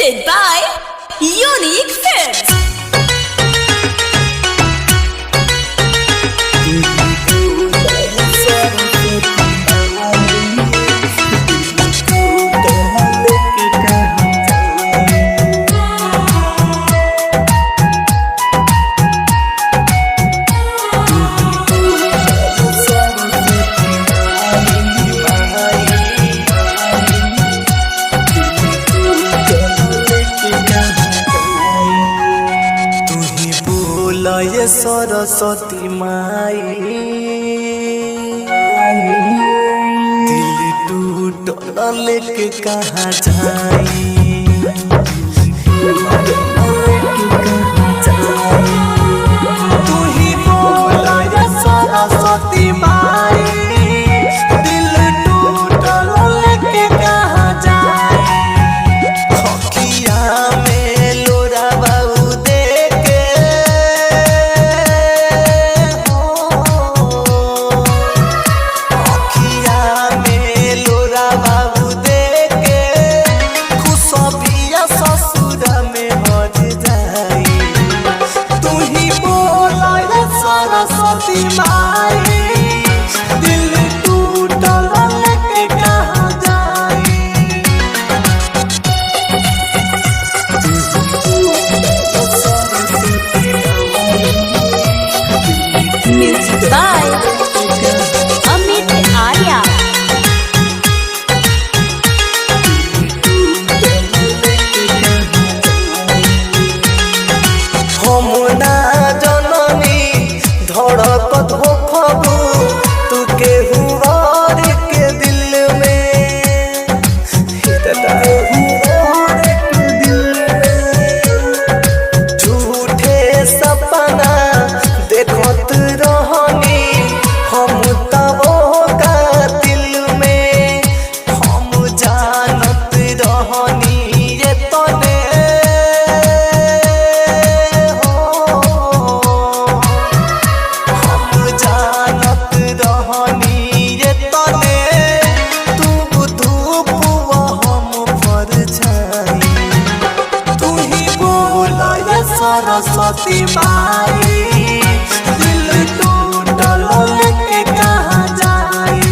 presented by Unique Films. ये सरस्वती माई दिल टूटल लेके कहाँ जाई तू ही बोल ये सरस्वती माई दिल टूटल लेके कहाँ जाई हकिया में लोरा बाऊ देके सरस्वती माई दिल टूटल लेके कहाँ जाई Music by Amit Arya. हम ना जननी धड़कत हो खबू तू के हुआर के दिल में झूठे सपना देखत रहनी हम तब का दिल में हम जानत रहनी ये तने सरस्वती माई दिल टूटल लेके कहाँ जाई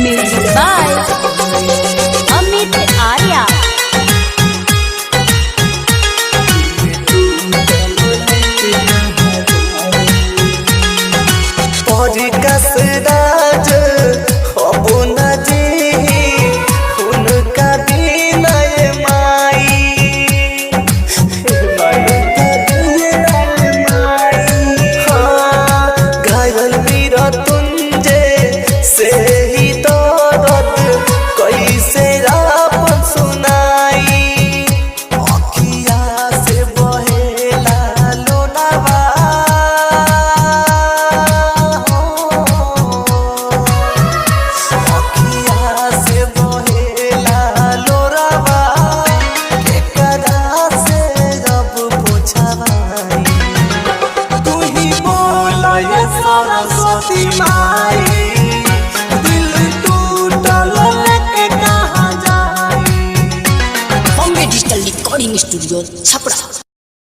Music by Amit Arya. राज अब न जी उनका विनय माई घायल मीरा तुंजे से ही दर्द कैसे आपन सुनाई अखिया से बहेला लोनावा सरस्वती माई दिल टूटल लेके कहाँ जाई Bombay Digital Recording Studio, Chapra.